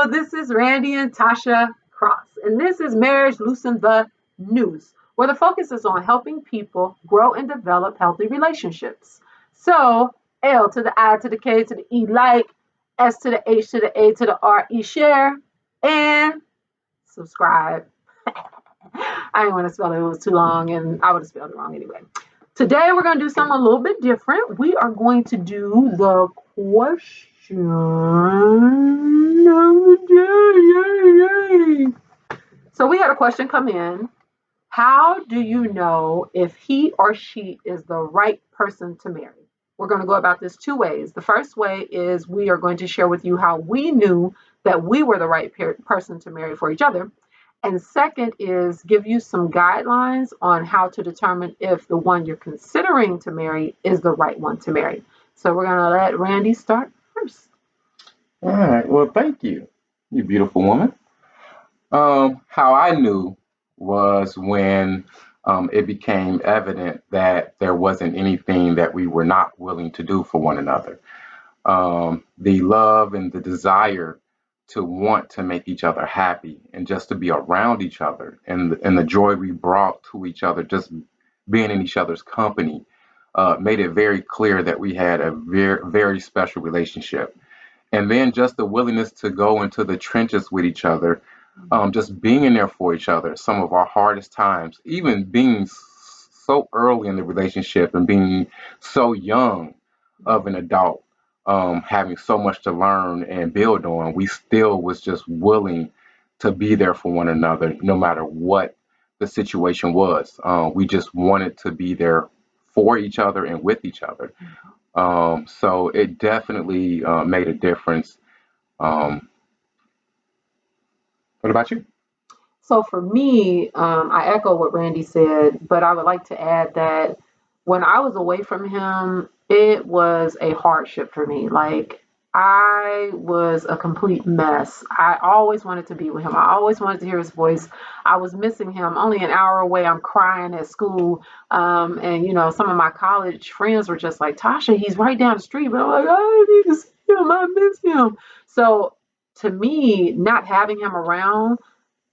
Hello, this is Randy and Tasha Cross, and this is Marriage Loosen the News, where the focus is on helping people grow and develop healthy relationships. So, L to the I to the K to the E, like, S to the H to the A to the R, E, share, and subscribe. I didn't want to spell it, it was too long, and I would have spelled it wrong anyway. Today, we're going to do something a little bit different. We are going to do the question of the day. Yay. So, we had a question come in. How do you know if he or she is the right person to marry? We're going to go about this two ways. The first way is we are going to share with you how we knew that we were the right person to marry for each other. And second is give you some guidelines on how to determine if the one you're considering to marry is the right one to marry. So we're going to let Randy start first. All right. Well, thank you, you beautiful woman. How I knew was when it became evident that there wasn't anything that we were not willing to do for one another. The love and the desire to want to make each other happy and just to be around each other and the joy we brought to each other, just being in each other's company, made it very clear that we had a very, very special relationship. And then just the willingness to go into the trenches with each other, just being in there for each other, some of our hardest times, even being so early in the relationship and being so young of an adult, having so much to learn and build on, we still was just willing to be there for one another, no matter what the situation was. We just wanted to be there for each other and with each other. So it definitely made a difference. Um, what about you? So for me, I echo what Randy said, but I would like to add that when I was away from him, it was a hardship for me. Like I was a complete mess. I always wanted to be with him. I always wanted to hear his voice. I was missing him. Only an hour away, I'm crying at school. And some of my college friends were just like, Tasha, he's right down the street. But I'm like, I need to see him. I miss him. So to me, not having him around,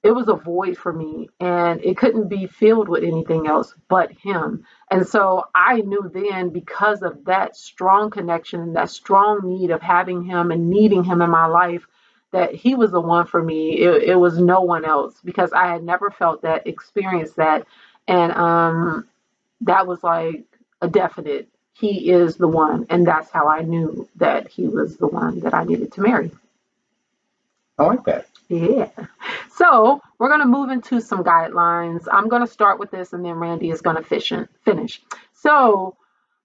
it was a void for me and it couldn't be filled with anything else but him. And so I knew then, because of that strong connection and that strong need of having him and needing him in my life, that he was the one for me. It was no one else, because I had never felt that, experienced that. And that was like a definite, he is the one. And that's how I knew that he was the one that I needed to marry. I like that. Yeah. So we're going to move into some guidelines. I'm going to start with this and then Randy is going to finish. So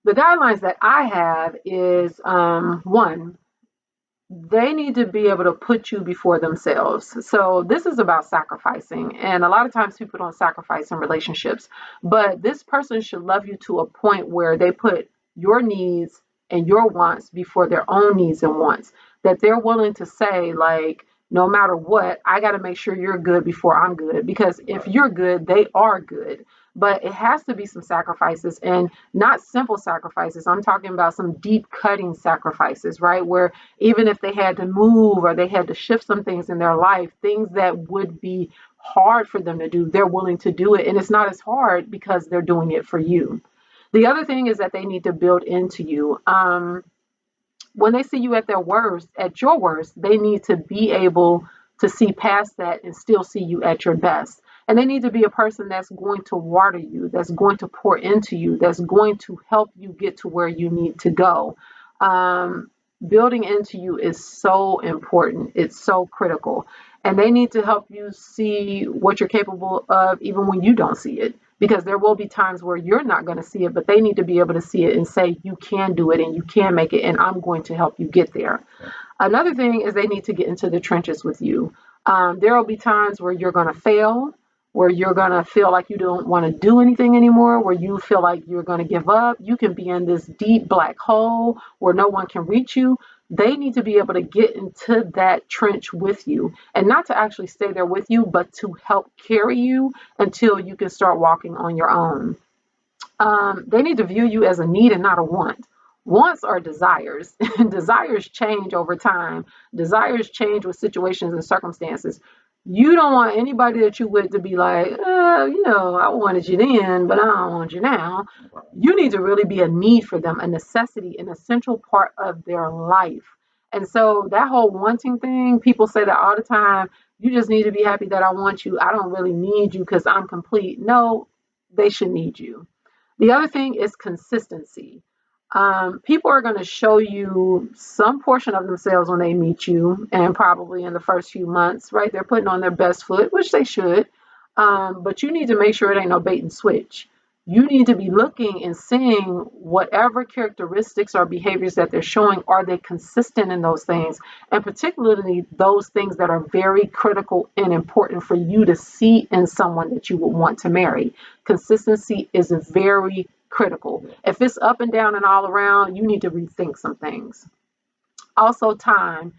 the guidelines that I have is one, they need to be able to put you before themselves. So this is about sacrificing. And a lot of times people don't sacrifice in relationships, but this person should love you to a point where they put your needs and your wants before their own needs and wants. That they're willing to say, like, no matter what, I got to make sure you're good before I'm good. Because if you're good, they are good. But it has to be some sacrifices, and not simple sacrifices. I'm talking about some deep cutting sacrifices, right? Where even if they had to move or they had to shift some things in their life, things that would be hard for them to do, they're willing to do it. And it's not as hard because they're doing it for you. The other thing is that they need to build into you. When they see you at their worst, at your worst, they need to be able to see past that and still see you at your best. And they need to be a person that's going to water you, that's going to pour into you, that's going to help you get to where you need to go. Um, Building into you is so important. It's so critical. And they need to help you see what you're capable of even when you don't see it. Because there will be times where you're not going to see it, but they need to be able to see it and say, you can do it and you can make it, and I'm going to help you get there. Another thing is they need to get into the trenches with you. There will be times where you're going to fail, where you're going to feel like you don't want to do anything anymore, where you feel like you're going to give up. You can be in this deep black hole where no one can reach you. They need to be able to get into that trench with you, and not to actually stay there with you, but to help carry you until you can start walking on your own. They need to view you as a need and not a want. Wants are desires. Desires change over time. Desires change with situations and circumstances. You don't want anybody that you with to be like, I wanted you then, but I don't want you now. You need to really be a need for them, a necessity, an essential part of their life. And so that whole wanting thing, people say that all the time. You just need to be happy that I want you. I don't really need you because I'm complete. No, they should need you. The other thing is consistency. People are going to show you some portion of themselves when they meet you, and probably in the first few months, right? They're putting on their best foot, which they should. But you need to make sure it ain't no bait and switch. You need to be looking and seeing whatever characteristics or behaviors that they're showing, are they consistent in those things? And particularly those things that are very critical and important for you to see in someone that you would want to marry. Consistency is very critical. If it's up and down and all around, you need to rethink some things. Also, time,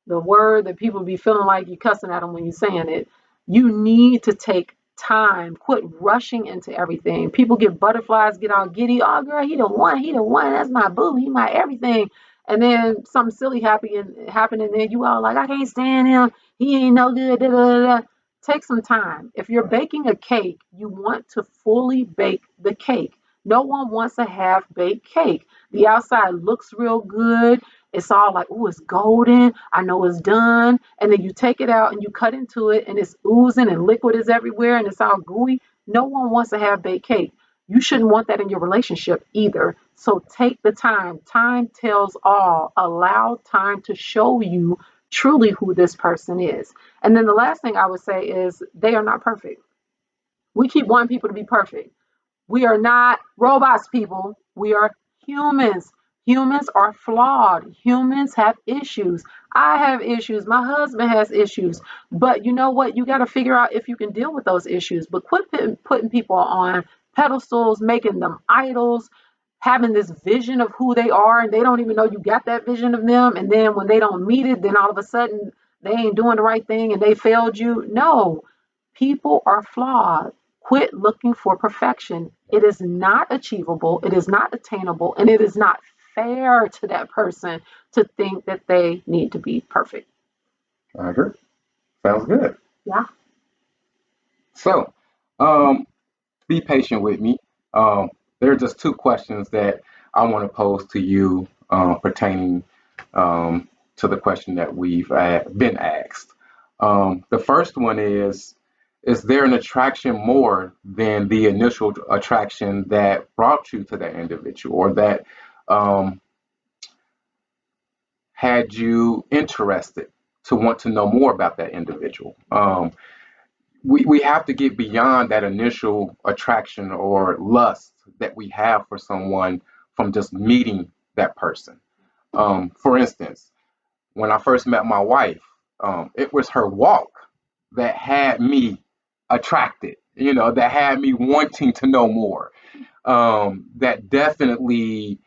the word that people be feeling like you cussing at them when you're saying it. You need to take time. Quit rushing into everything. People get butterflies, get all giddy. Oh, girl, he the one. He the one. That's my boo. He my everything. And then something silly happen, and then you all like, I can't stand him. He ain't no good. Da, da, da. Take some time. If you're baking a cake, you want to fully bake the cake. No one wants a half baked cake. The outside looks real good. It's all like, oh, it's golden. I know it's done. And then you take it out and you cut into it and it's oozing and liquid is everywhere and it's all gooey. No one wants to have baked cake. You shouldn't want that in your relationship either. So take the time. Time tells all. Allow time to show you truly who this person is. And then the last thing I would say is they are not perfect. We keep wanting people to be perfect. We are not robots, people. We are humans. Humans are flawed. Humans have issues. I have issues. My husband has issues. But you know what? You got to figure out if you can deal with those issues. But quit putting people on pedestals, making them idols, having this vision of who they are, and they don't even know you got that vision of them. And then when they don't meet it, then all of a sudden they ain't doing the right thing and they failed you. No, people are flawed. Quit looking for perfection. It is not achievable, it is not attainable, and it is not fair to that person to think that they need to be perfect. I agree. Sounds good. Yeah. So, be patient with me. There are just two questions that I want to pose to you pertaining to the question that we've been asked. The first one is there an attraction more than the initial attraction that brought you to that individual or that um, had you interested to want to know more about that individual? We have to get beyond that initial attraction or lust that we have for someone from just meeting that person. For instance, when I first met my wife, it was her walk that had me attracted, that had me wanting to know more. That definitely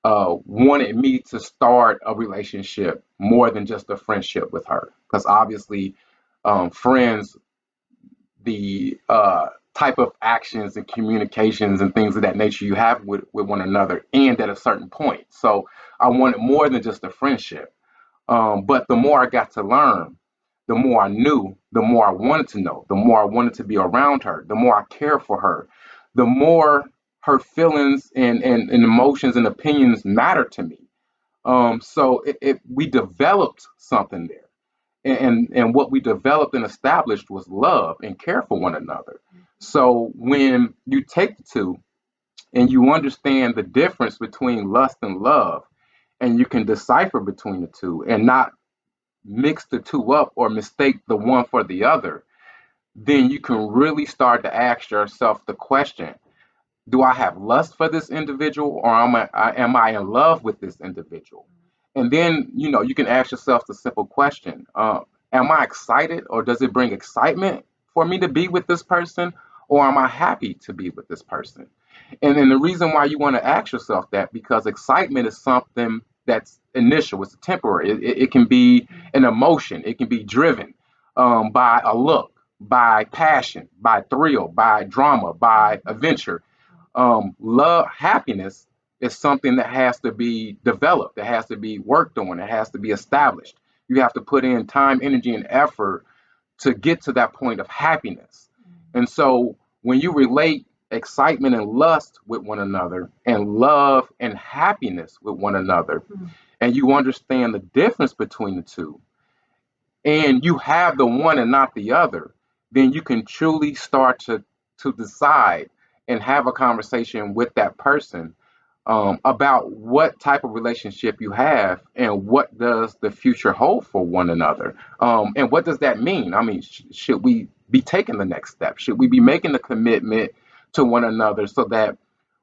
wanted me to start a relationship more than just a friendship with her. Because obviously, friends, the type of actions and communications and things of that nature you have with one another end at a certain point. So I wanted more than just a friendship. But the more I got to learn, the more I knew, the more I wanted to know, the more I wanted to be around her, the more I cared for her, the more her feelings and emotions and opinions mattered to me. So we developed something there. And what we developed and established was love and care for one another. So when you take the two and you understand the difference between lust and love, and you can decipher between the two and not mix the two up or mistake the one for the other, then you can really start to ask yourself the question: do I have lust for this individual, or am I in love with this individual? And then you can ask yourself the simple question: am I excited, or does it bring excitement for me to be with this person, or am I happy to be with this person? And then the reason why you want to ask yourself that, because excitement is something that's initial, it's temporary. It can be an emotion, it can be driven by a look, by passion, by thrill, by drama, by adventure. Love, happiness is something that has to be developed, it has to be worked on, it has to be established. You have to put in time, energy, and effort to get to that point of happiness. And so when you relate excitement and lust with one another and love and happiness with one another, and you understand the difference between the two, and you have the one and not the other, then you can truly start to decide and have a conversation with that person about what type of relationship you have and what does the future hold for one another. And what does that mean? I mean, should we be taking the next step? Should we be making the commitment to one another so that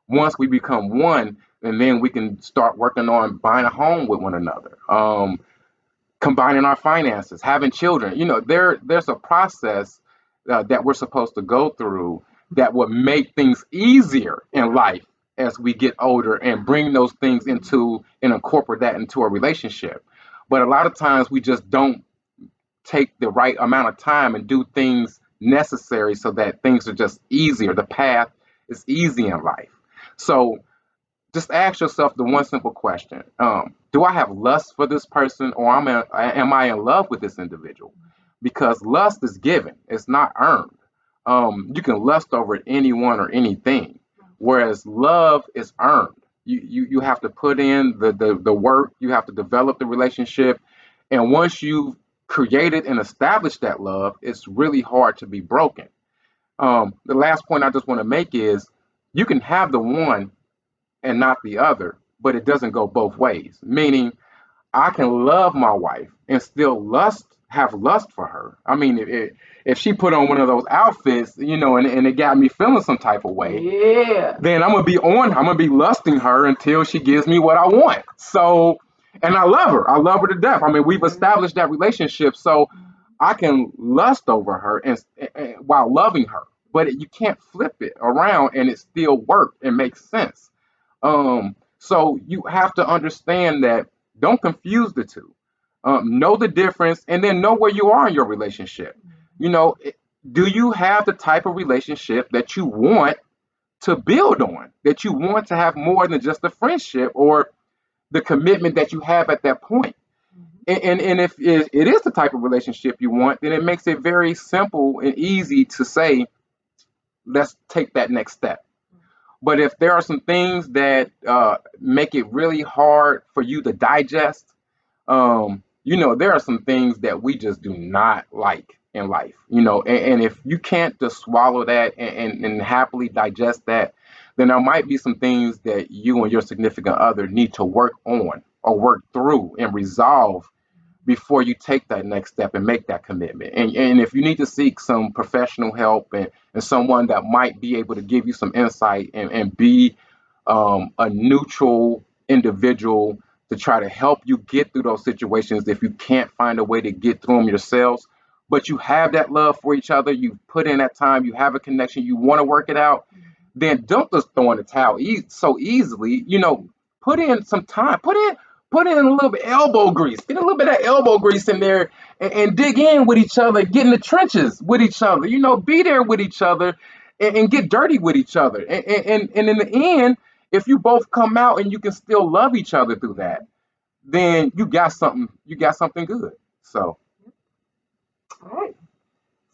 once we become one, and then we can start working on buying a home with one another, combining our finances, having children. There's a process that we're supposed to go through that would make things easier in life as we get older and bring those things into and incorporate that into a relationship. But a lot of times we just don't take the right amount of time and do things necessary so that things are just easier. The path is easy in life. So just ask yourself the one simple question: do I have lust for this person, or am I in love with this individual? Because lust is given, it's not earned. You can lust over anyone or anything, whereas love is earned. You have to put in the work, you have to develop the relationship. And once you've created and established that love, it's really hard to be broken. The last point I just want to make is you can have the one and not the other, but it doesn't go both ways. Meaning, I can love my wife and still have lust for her. I mean, if she put on one of those outfits, and it got me feeling some type of way, Yeah. then I'm gonna be lusting her until she gives me what I want. So, and I love her to death. I mean, we've established that relationship, so I can lust over her and while loving her, but you can't flip it around and it still work and makes sense. So you have to understand that. Don't confuse the two. Know the difference, and then know where you are in your relationship. You know, do you have the type of relationship that you want to build on, that you want to have more than just a friendship or the commitment that you have at that point? And if it is the type of relationship you want, then it makes it very simple and easy to say, let's take that next step. But if there are some things that make it really hard for you to digest, there are some things that we just do not like in life, and if you can't just swallow that and happily digest that, then there might be some things that you and your significant other need to work on or work through and resolve before you take that next step and make that commitment. And if you need to seek some professional help and someone that might be able to give you some insight and be a neutral individual to try to help you get through those situations if you can't find a way to get through them yourselves, but you have that love for each other, you put in that time, you have a connection, you want to work it out, then don't just throw in the towel so easily. Put in some time, put in a little bit elbow grease, get a little bit of elbow grease in there, and dig in with each other, get in the trenches with each other, be there with each other, and get dirty with each other. And in the end, if you both come out and you can still love each other through that, then you got something good. So All right.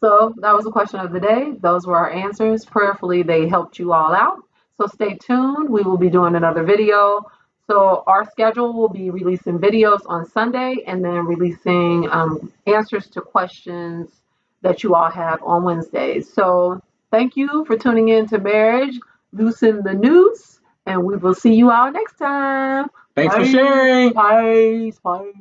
So that was the question of the day. Those were our answers. Prayerfully, they helped you all out. So stay tuned. We will be doing another video. So our schedule will be releasing videos on Sunday and then releasing answers to questions that you all have on Wednesdays. So thank you for tuning in to Marriage Loosen the Noose, and we will see you all next time. thanks for Bye. sharing. Bye. Bye.